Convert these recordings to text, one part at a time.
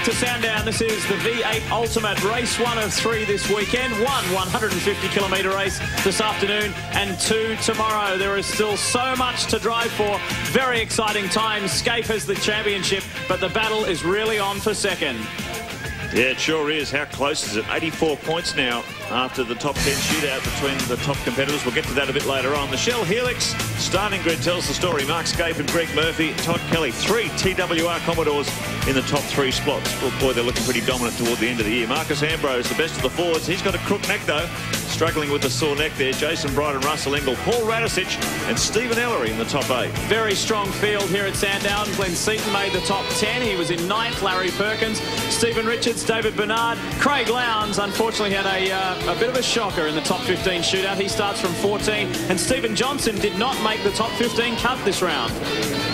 back to Sandown. This is the V8 Ultimate, race 1 of 3 this weekend. 150-kilometre race this afternoon and 2 tomorrow. There is still so much to drive for. Very exciting times. Scaife has the championship, but the battle is really on for second. Yeah, it sure is. How close is it? 84 points now after the top 10 shootout between the top competitors. We'll get to that a bit later on. The Shell Helix starting grid tells the story. Mark Scaife and Greg Murphy, Todd Kelly, 3 TWR Commodores in the top 3 spots. Oh boy, they're looking pretty dominant toward the end of the year. Marcus Ambrose, the best of the forwards. He's got a crook neck though, struggling with the sore neck there. Jason Bright and Russell Engel, Paul Radisich and Stephen Ellery in the top 8. Very strong field here at Sandown. Glenn Seaton made the top 10. He was in 9th. Larry Perkins, Stephen Richards, David Bernard. Craig Lowndes unfortunately had a bit of a shocker in the top 15 shootout. He starts from 14, and Stephen Johnson did not make the top 15 cut this round.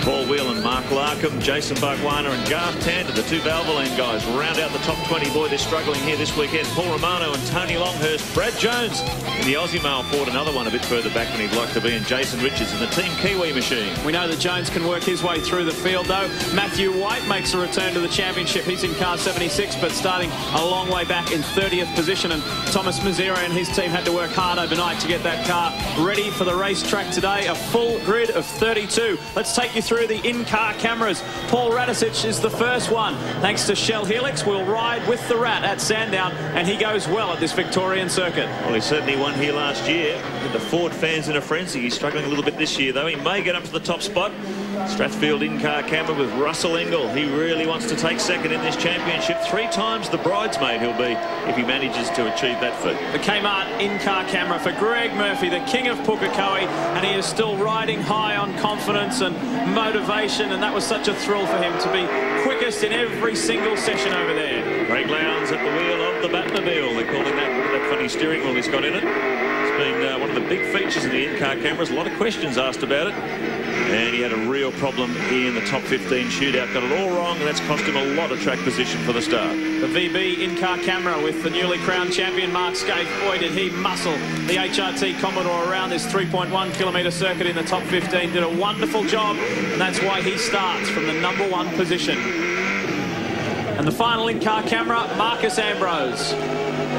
Paul Whelan, Mark Larkham, Jason Bargwana and Garth Tander, the 2 Valvoline guys, round out the top 20. Boy, they're struggling here this weekend. Paul Romano and Tony Longhurst. Brad Jones in the Aussie Mail Ford, another one a bit further back than he'd like to be, and Jason Richards in the Team Kiwi machine. We know that Jones can work his way through the field though. Matthew White makes a return to the championship. He's in car 76, but starting a long way back in 30th position, and Thomas Mazzera and his team had to work hard overnight to get that car ready for the racetrack today. A full grid of 32. Let's take you through the in-car cameras. Paul Radisich is the first one. Thanks to Shell Helix, we'll ride with the Rat at Sandown, and he goes well at this Victorian circuit. Well, he certainly won here last year. The Ford fans in a frenzy. He's struggling a little bit this year, though. He may get up to the top spot. Strathfield in-car camera with Russell Engel. He really wants to take second in this championship. 3 times the bridesmaid he'll be if he manages to achieve that feat. The Kmart in-car camera for Greg Murphy, the king of Pukekohe, and he is still riding high on confidence and motivation, and that was such a thrill for him to be quickest in every single session over there. Craig Lowndes at the wheel of the Batmobile. They're calling that funny steering wheel he's got in it. It's been one of the big features of the in-car cameras. A lot of questions asked about it. And he had a real problem in the top 15 shootout. Got it all wrong, and that's cost him a lot of track position for the start. The VB in-car camera with the newly crowned champion Mark Scaife. Boy, did he muscle the HRT Commodore around this 3.1 kilometre circuit in the top 15. Did a wonderful job, and that's why he starts from the #1 position. And the final in-car camera, Marcus Ambrose.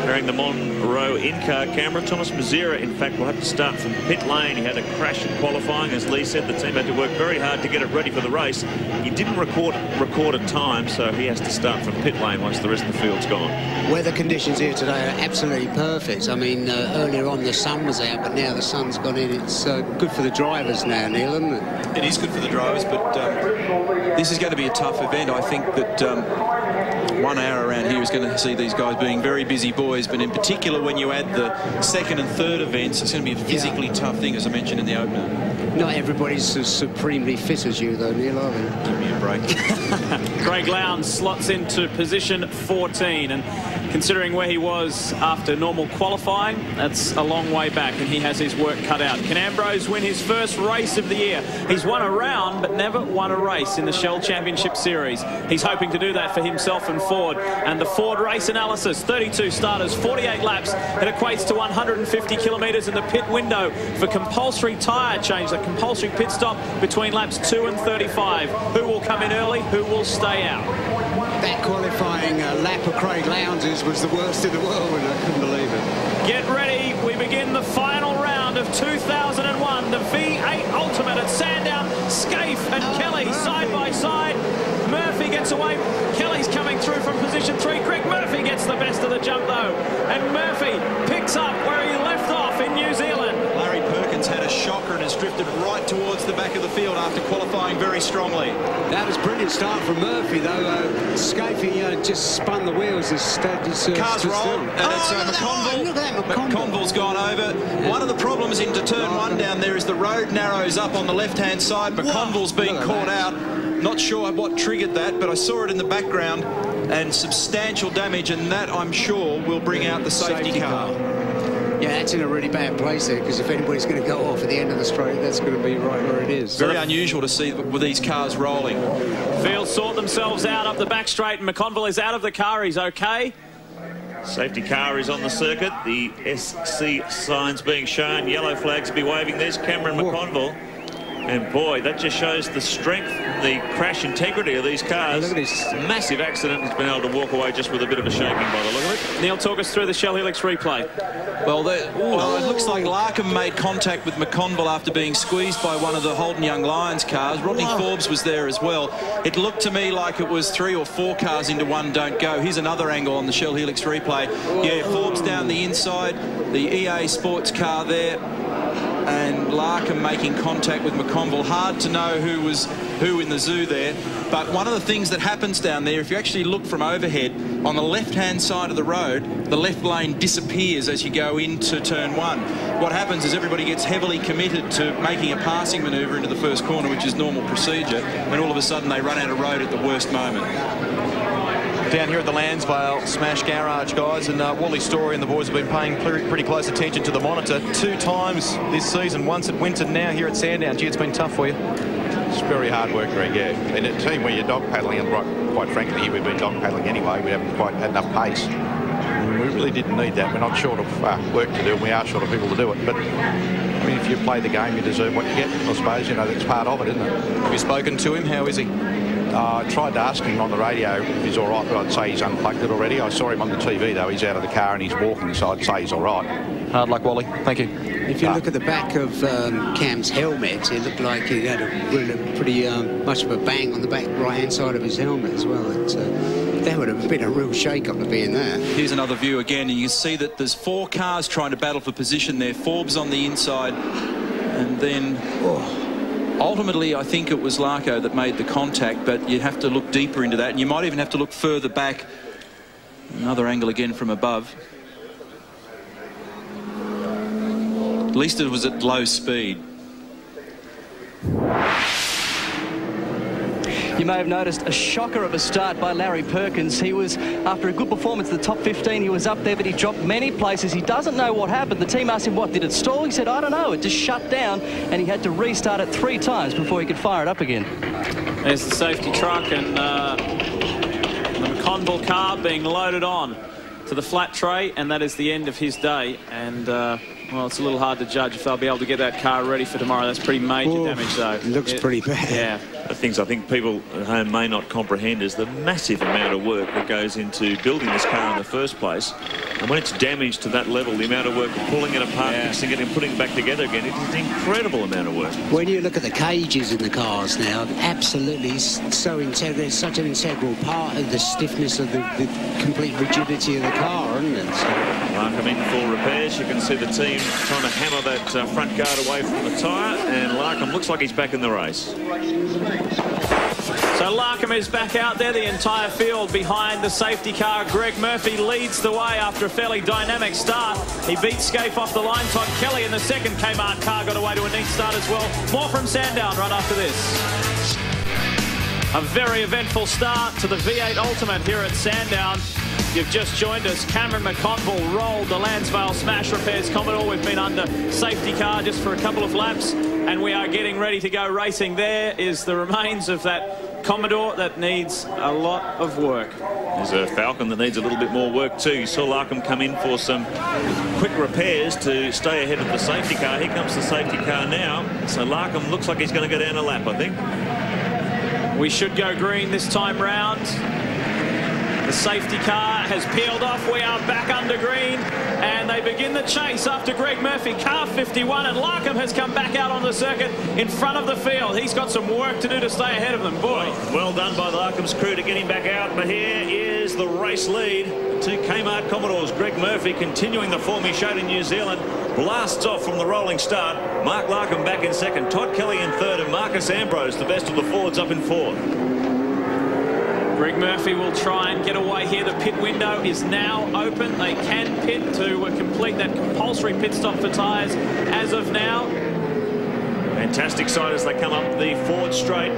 Carrying the Monroe in-car camera. Thomas Mazzera, in fact, will have to start from pit lane. He had a crash in qualifying. As Lee said, the team had to work very hard to get it ready for the race. He didn't record a time, so he has to start from pit lane once the rest of the field's gone. Weather conditions here today are absolutely perfect. I mean, earlier on the sun was out, but now the sun's gone in. It's good for the drivers now, Neil, isn't it? It is good for the drivers, but this is going to be a tough event. I think that 1 hour around here is going to see these guys being very busy boys, but in particular when you add the 2nd and 3rd events, it's going to be a physically tough thing, as I mentioned in the opener. Not everybody's as supremely fit as you, though, Neil, are they? Give me a break. Craig Lowndes slots into position 14, and considering where he was after normal qualifying, that's a long way back, and he has his work cut out. Can Ambrose win his first race of the year? He's won a round, but never won a race in the Shell Championship Series. He's hoping to do that for himself and Ford. And the Ford race analysis, 32 starters, 48 laps. It equates to 150 kilometres in the pit window for compulsory tyre change, the compulsory pit stop between laps 2 and 35. Who will come in early? Who will stay out? That qualifying lap of Craig Lowndes was the worst in the world, and I couldn't believe it. Get ready. We begin the final round of 2001. The V8 Ultimate at Sandown. Scaife and Kelly side by side. Murphy gets away. Kelly's coming through from position 3. Greg Murphy gets the best of the jump though. And Murphy picks up where he left off in New Zealand. Larry Perkins had a shocker and has drifted right towards the back of the field after qualifying very strongly. That was a brilliant start from Murphy, though. Scaife just spun the wheels as car's rolled, and it's McConville. Look at that, McConville's gone over. Yeah. One of the problems into turn 1 down there is the road narrows up on the left-hand side. McConville's been caught out. Not sure what triggered that, but I saw it in the background, and substantial damage, and that, I'm sure, will bring out the safety car. Yeah, that's in a really bad place there, because if anybody's going to go off at the end of the straight, that's going to be right where it is. Very unusual to see with these cars rolling. Field sort themselves out up the back straight, and McConville is out of the car. He's okay. Safety car is on the circuit. The SC signs being shown. Yellow flags be waving. There's Cameron McConville. And boy, that just shows the strength, the crash integrity of these cars. Look at this massive accident. He's been able to walk away just with a bit of a shaking by the look of it. Neil, talk us through the Shell Helix replay. Well, it looks like Larkham made contact with McConville after being squeezed by one of the Holden Young Lions cars. Rodney Forbes was there as well. It looked to me like it was 3 or 4 cars into one don't go. Here's another angle on the Shell Helix replay. Yeah, Forbes down the inside, the EA Sports car there, and Larkham making contact with McConville. Hard to know who was who in the zoo there, but one of the things that happens down there, if you actually look from overhead, on the left-hand side of the road, the left lane disappears as you go into turn 1. What happens is everybody gets heavily committed to making a passing manoeuvre into the first corner, which is normal procedure, and all of a sudden they run out of road at the worst moment. Down here at the Lansvale Smash Garage, guys, and Wally Story and the boys have been paying pretty close attention to the monitor 2 times this season, once at Winton, now here at Sandown. Gee, it's been tough for you. It's very hard work, Greg, yeah. In a team where you're dog paddling, and quite frankly, here we've been dog paddling anyway, we haven't quite had enough pace. And we really didn't need that. We're not short of work to do, and we are short of people to do it. But, I mean, if you play the game, you deserve what you get, I suppose. You know, that's part of it, isn't it? Have you spoken to him? How is he? I tried to ask him on the radio if he's all right, but I'd say he's unplugged it already. I saw him on the TV, though. He's out of the car and he's walking, so I'd say he's all right. Hard luck, Wally. Thank you. If you look at the back of Cam's helmet, it looked like he had a pretty much of a bang on the back right-hand side of his helmet as well. That would have been a real shake-up to be in there. Here's another view again, and you can see that there's 4 cars trying to battle for position there. Forbes on the inside, and then... ultimately, I think it was Larko that made the contact, but you have to look deeper into that, and you might even have to look further back. Another angle again from above. At least it was at low speed. You may have noticed a shocker of a start by Larry Perkins. He was, after a good performance in the top 15, he was up there, but he dropped many places. He doesn't know what happened. The team asked him, what, did it stall? He said, I don't know, it just shut down, and he had to restart it 3 times before he could fire it up again. There's the safety truck and the McConville car being loaded on to the flat tray, and that is the end of his day. And well, it's a little hard to judge if they'll be able to get that car ready for tomorrow. That's pretty major damage, though. It looks pretty bad. Yeah. The things I think people at home may not comprehend is the massive amount of work that goes into building this car in the first place. And when it's damaged to that level, the amount of work of pulling it apart, fixing it and putting it back together again, it is an incredible amount of work. When you look at the cages in the cars now, absolutely so integral. It's such an integral part of the stiffness of the complete rigidity of the car, isn't it? Larkham in for repairs. You can see the team trying to hammer that front guard away from the tyre, and Larkham looks like he's back in the race. So Larkham is back out there, the entire field behind the safety car. Greg Murphy leads the way after a fairly dynamic start. He beat Scaife off the line. Todd Kelly in the second Kmart car got away to a neat start as well. More from Sandown right after this. A very eventful start to the V8 Ultimate here at Sandown. You've just joined us. Cameron McConville rolled the Lansvale Smash Repairs Commodore. We've been under safety car just for a couple of laps, and we are getting ready to go racing. There is the remains of that Commodore that needs a lot of work. There's a Falcon that needs a little bit more work too. You saw Larkham come in for some quick repairs to stay ahead of the safety car. Here comes the safety car now. So Larkham looks like he's going to go down a lap, I think. We should go green this time round. The safety car has peeled off. We are back under green, and they begin the chase after Greg Murphy. Car 51, and Larkham has come back out on the circuit in front of the field. He's got some work to do to stay ahead of them. Boy. Well done by Larkham's crew to get him back out, but here is the race lead. 2 Kmart Commodores. Greg Murphy continuing the form he showed in New Zealand. Blasts off from the rolling start. Mark Larkham back in second. Todd Kelly in third, and Marcus Ambrose, the best of the Fords, up in fourth. Greg Murphy will try and get away here. The pit window is now open. They can pit to complete that compulsory pit stop for tyres as of now. Fantastic sight as they come up the Ford straight.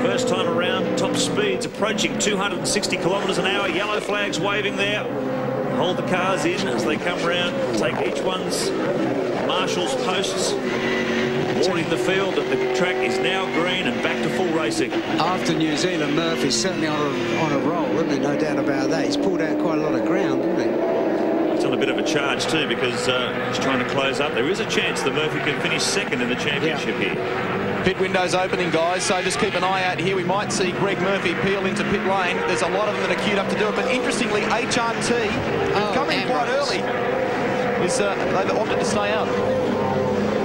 First time around, top speeds approaching 260 kilometres an hour. Yellow flags waving there. Hold the cars in as they come round. Take each one's marshal's posts. Warning the field that the track is now green and back to full racing. After New Zealand, Murphy's certainly on a roll, isn't he? No doubt about that. He's pulled out quite a lot of ground, hasn't he? It's on a bit of a charge too, because he's trying to close up. There is a chance that Murphy can finish second in the championship here. Pit window's opening, guys, so just keep an eye out here. We might see Greg Murphy peel into pit lane. There's a lot of them that are queued up to do it, but interestingly, HRT, coming quite early, they've opted to stay out.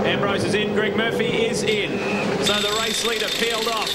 Ambrose is in, Greg Murphy is in. So the race leader peeled off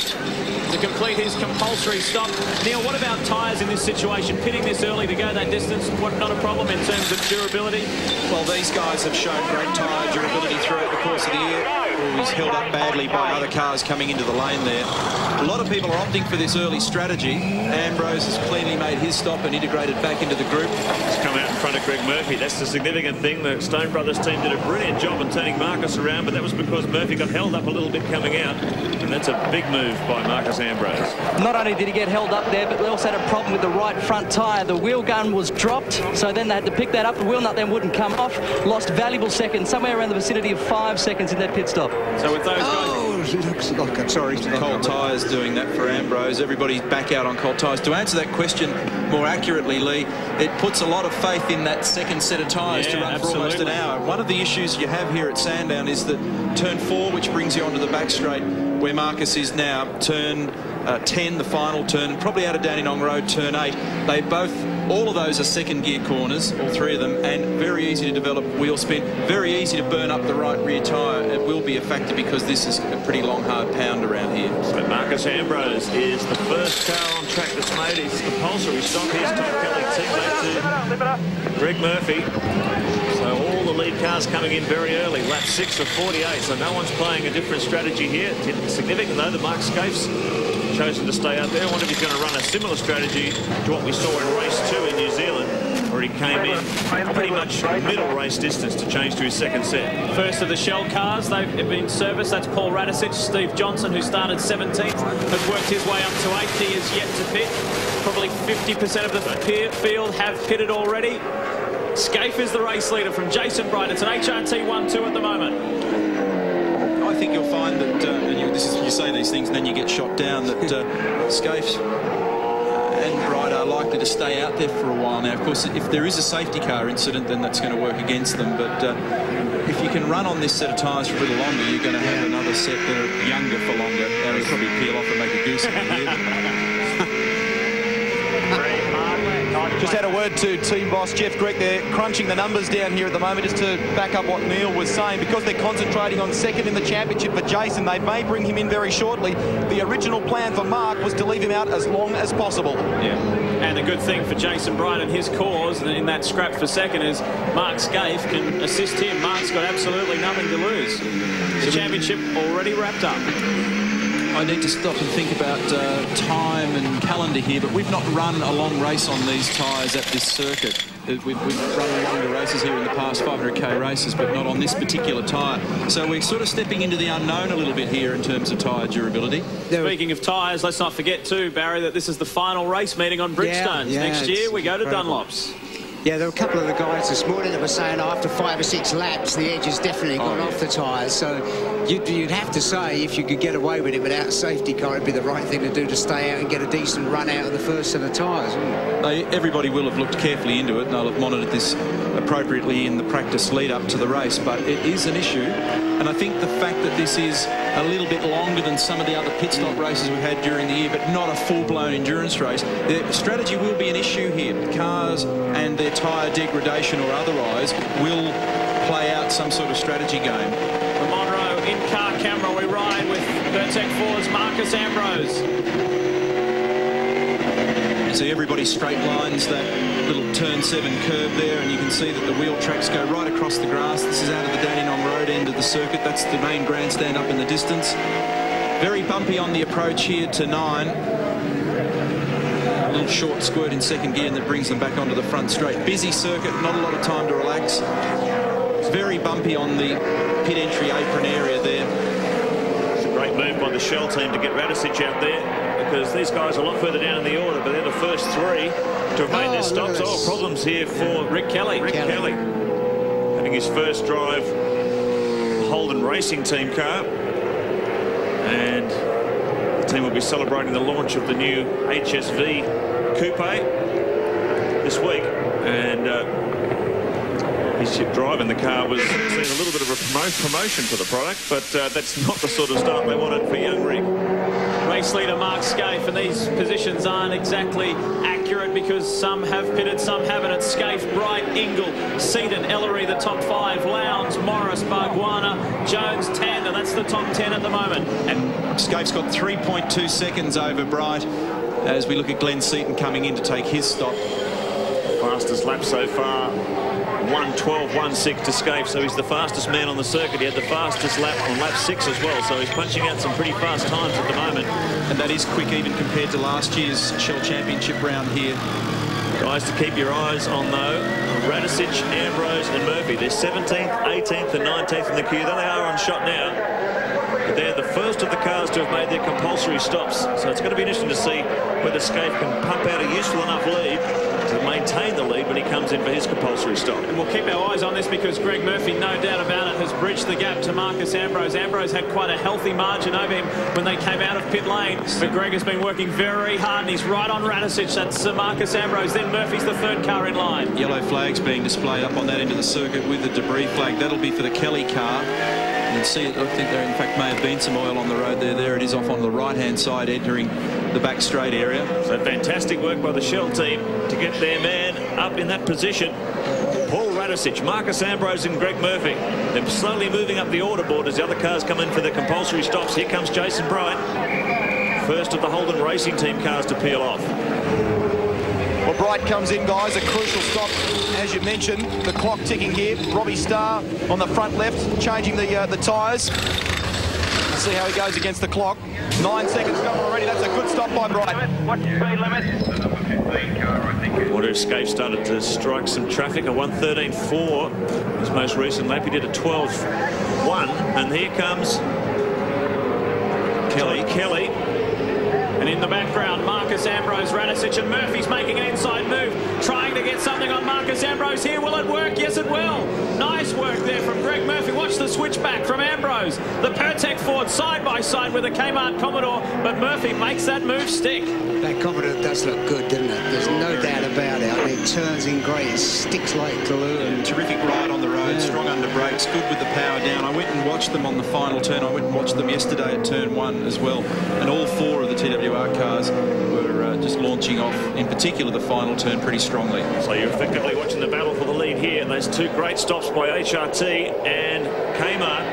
to complete his compulsory stop. Neil, what about tyres in this situation? Pitting this early to go that distance, not a problem in terms of durability? Well, these guys have shown great tyre durability throughout the course of the year. Always held up badly by other cars coming into the lane there. A lot of people are opting for this early strategy. Ambrose has cleanly made his stop and integrated back into the group. He's come out in front of Greg Murphy. That's the significant thing. The Stone Brothers team did a brilliant job in turning Marcus around, but that was because Murphy got held up a little bit coming out, and that's a big move by Marcus Ambrose. Not only did he get held up there, but they also had a problem with the right front tyre. The wheel gun was dropped, so then they had to pick that up. The wheel nut then wouldn't come off. Lost valuable seconds, somewhere around the vicinity of 5 seconds in that pit stop. So with those looks like I'm sorry. Cold tyres doing that for Ambrose. Everybody's back out on cold tyres. To answer that question more accurately, Lee, it puts a lot of faith in that second set of tyres to run for almost an hour. One of the issues you have here at Sandown is that turn 4, which brings you onto the back straight where Marcus is now, turn 10, the final turn, probably out of Dandenong Road, turn 8. They both, all of those are second gear corners, all three of them, and very easy to develop wheel spin, very easy to burn up the right rear tyre. It will be a factor because this is a pretty long, hard pound around here. So Marcus Ambrose is the first car on track that's made his compulsory stop. Here's Tom Kelly, teammate to Greg Murphy. So all the lead cars coming in very early, lap 6 of 48, so no one's playing a different strategy here. It's significant though that Mark Scaife's chosen to stay out there. I wonder if he's going to run a similar strategy to what we saw in race 2 in New Zealand, where he came in pretty much middle race distance to change to his second set. First of the Shell cars, they've been serviced. That's Paul Radicic. Steve Johnson, who started 17th, has worked his way up to 8th. He is yet to pit. Probably 50% of the field have pitted already. Scaife is the race leader from Jason Bright. It's an HRT 1-2 at the moment. I think you'll find that, and you say these things and then you get shot down, that Scaife and Bright are likely to stay out there for a while now. Of course, if there is a safety car incident, then that's going to work against them. But if you can run on this set of tyres for a little longer, you're going to have another set that are younger for longer. Now, he'll probably peel off and make a goose of it here. Just had a word to team boss Jeff Grech. They're crunching the numbers down here at the moment just to back up what Neil was saying. Because they're concentrating on second in the championship for Jason, they may bring him in very shortly. The original plan for Mark was to leave him out as long as possible. Yeah, and the good thing for Jason Bright and his cause in that scrap for second is Mark Scaife can assist him. Mark's got absolutely nothing to lose. The championship already wrapped up. I need to stop and think about time and calendar here, but we've not run a long race on these tyres at this circuit. We've run longer races here in the past, 500k races, but not on this particular tyre. So we're sort of stepping into the unknown a little bit here in terms of tyre durability. Speaking of tyres, let's not forget too, Barry, that this is the final race meeting on Bridgestones. Next year we go to Dunlops. Yeah, there were a couple of the guys this morning that were saying after 5 or 6 laps, the edge has definitely gone off the tyres. So you'd have to say if you could get away with it without a safety car, it'd be the right thing to do to stay out and get a decent run out of the first set of tyres. Everybody will have looked carefully into it and they'll have monitored this appropriately in the practice lead up to the race, but it is an issue. And I think the fact that this is a little bit longer than some of the other pit stop races we've had during the year, but not a full-blown endurance race, the strategy will be an issue here. Cars and their tyre degradation or otherwise will play out some sort of strategy game. From Monroe in-car camera, we ride with Pertec 4's Marcus Ambrose. So everybody straight lines that little turn 7 curve there, and you can see that the wheel tracks go right across the grass. This is out of the Dandenong Road end of the circuit. That's the main grandstand up in the distance. Very bumpy on the approach here to 9. A little short squirt in second gear, and that brings them back onto the front straight. Busy circuit, not a lot of time to relax. It's very bumpy on the pit entry apron area there. It's a great move by the Shell team to get Radicic out there, because these guys are a lot further down in the order, but they're the first 3 to have made their stops. Oh, problems here for Rick Kelly. Having his first drive Holden Racing Team car. And the team will be celebrating the launch of the new HSV Coupe this week. And His drive in the car was seeing a little bit of a promotion for the product, but that's not the sort of start they wanted for young Rick. Race leader Mark Scaife, and these positions aren't exactly accurate because some have pitted, some haven't. It's Scaife, Bright, Ingle, Seaton, Ellery, the top 5, Lowndes, Morris, Bargwanna, Jones, Tander. That's the top 10 at the moment. And Scaife's got 3.2 seconds over Bright as we look at Glenn Seaton coming in to take his stop. Fastest lap so far, 1:12.16 to Scaife, so he's the fastest man on the circuit. He had the fastest lap on lap 6 as well, so he's punching out some pretty fast times at the moment. And that is quick even compared to last year's Shell Championship round here. Guys to keep your eyes on though, Radicic, Ambrose and Murphy. They're 17th, 18th and 19th in the queue. There they are on shot now. But they're the first of the cars to have made their compulsory stops, so it's going to be interesting to see whether Scaife can pump out a useful enough lead to maintain the lead when he comes in for his compulsory stop. And we'll keep our eyes on this because Greg Murphy, no doubt about it, has bridged the gap to Marcus Ambrose. Ambrose had quite a healthy margin over him when they came out of pit lane, but Greg has been working very hard and he's right on Radicic. That's Marcus Ambrose. Then Murphy's the third car in line. Yellow flags being displayed up on that end of the circuit with the debris flag. That'll be for the Kelly car. You can see, I think there in fact may have been some oil on the road there. There it is off on the right-hand side entering the back straight area. So fantastic work by the Shell team to get their man up in that position. Paul Radicic, Marcus Ambrose and Greg Murphy. They're slowly moving up the order board as the other cars come in for their compulsory stops. Here comes Jason Bright, first of the Holden Racing Team cars to peel off. Well, Bright comes in, guys, a crucial stop, as you mentioned. The clock ticking here. Robbie Starr on the front left, changing the tyres. See how he goes against the clock. 9 seconds gone already. That's a good stop by Bright. What's the speed limit? Wonder if Scaife started to strike some traffic. A 1:13.4 his most recent lap. He did a 12.1, and here comes Kelly. And in the background, Marcus Ambrose, Radicic and Murphy's making an inside move, trying to get something on Marcus Ambrose here. Will it work? Yes, it will. Nice work there from Greg Murphy. Watch the switchback from Ambrose. The Pertec Ford side by side with the Kmart Commodore, but Murphy makes that move stick. That Commodore does look good, doesn't it? There's no doubt about it. I mean, it turns in great, it sticks like glue. And terrific ride on the road, strong under brakes, good with the power down. I went and watched them on the final turn. I went and watched them yesterday at turn 1 as well. And all 4 of the TWR cars were just launching off, in particular the final turn, pretty strongly. So you're effectively watching the battle for the lead here. Those 2 great stops by HRT and Kmart.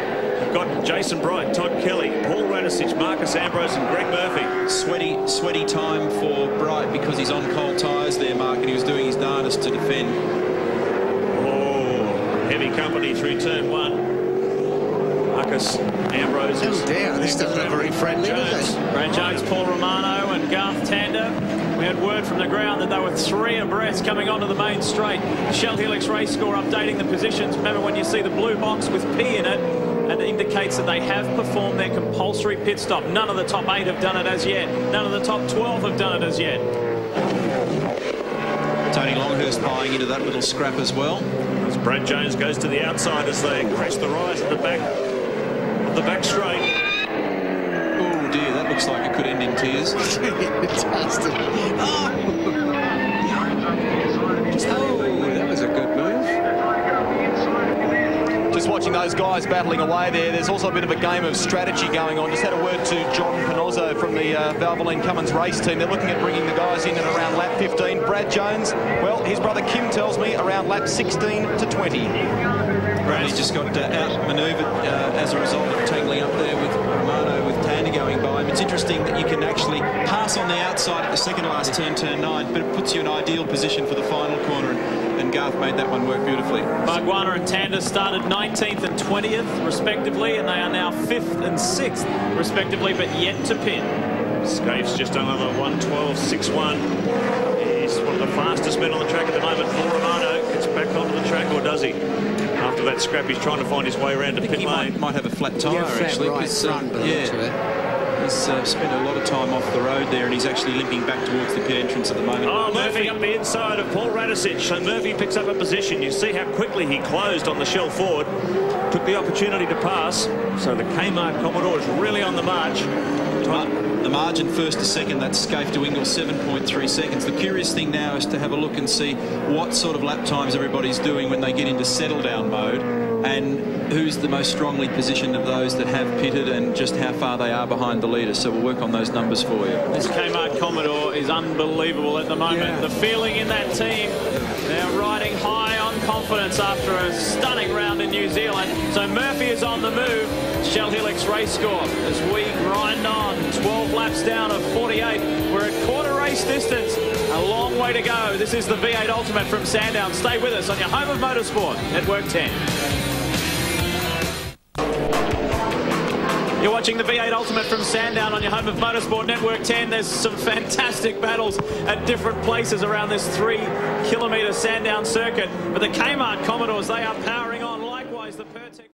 You've got Jason Bright, Todd Kelly, Paul Radicic, Marcus Ambrose and Greg Murphy. Sweaty time for Bright because he's on cold tyres there, Mark, and he was doing his darndest to defend. Oh, heavy company through turn 1. Marcus Ambrose is down. This doesn't look very friendly, does it? Brad Jones, Paul Romano and Garth Tander. We had word from the ground that they were 3 abreast coming onto the main straight. Shell Helix race score updating the positions. Remember, when you see the blue box with P in it, it indicates that they have performed their compulsory pit stop. None of the top 8 have done it as yet. None of the top 12 have done it as yet. Tony Longhurst buying into that little scrap as well. As Brad Jones goes to the outside as they crash the rise at the back of the back straight. Oh dear, that looks like it could end in tears. Fantastic. Oh, that was a good move. Just watching those guys battling away there. There's also a bit of a game of strategy going on. Just had a word to John Panozzo from the Valvoline Cummins race team. They're looking at bringing the guys in at around lap 15. Brad Jones, well, his brother Kim tells me around lap 16 to 20. Bradley just got outmanoeuvred as a result of tangling up there with Romano, with Tander going by him. It's interesting that you can actually pass on the outside at the second last turn, turn 9, but it puts you in ideal position for the final corner, and Garth made that one work beautifully. Bargwanna and Tander started 19th and 20th respectively, and they are now 5th and 6th respectively, but yet to pin. Scaife's just done another 1:12.61. He's one of the fastest men on the track at the moment. Paul Romano gets back onto the track, or does he? After that scrap, he's trying to find his way around to pit lane. Might have a flat tyre, actually. Right front, He's spent a lot of time off the road there, and he's actually limping back towards the pit entrance at the moment. Oh, Murphy up the inside of Paul Radicic. So Murphy picks up a position. You see how quickly he closed on the Shell Ford. Took the opportunity to pass. So the Kmart Commodore is really on the march. The margin first to second, that's Scaife to Ingall, 7.3 seconds. The curious thing now is to have a look and see what sort of lap times everybody's doing when they get into settle down mode, and who's the most strongly positioned of those that have pitted, and just how far they are behind the leader. So we'll work on those numbers for you. This Kmart Commodore is unbelievable at the moment. Yeah. The feeling in that team, they're riding high on confidence after a stunning round in New Zealand. So Murphy is on the move. Shell Helix race score as we grind on. 12 laps down of 48. We're at quarter race distance. A long way to go. This is the V8 Ultimate from Sandown. Stay with us on your home of motorsport, Network 10. You're watching the V8 Ultimate from Sandown on your home of motorsport, Network 10. There's some fantastic battles at different places around this 3-kilometre Sandown circuit. But the Kmart Commodores, they are powering on. Likewise, the Pertec.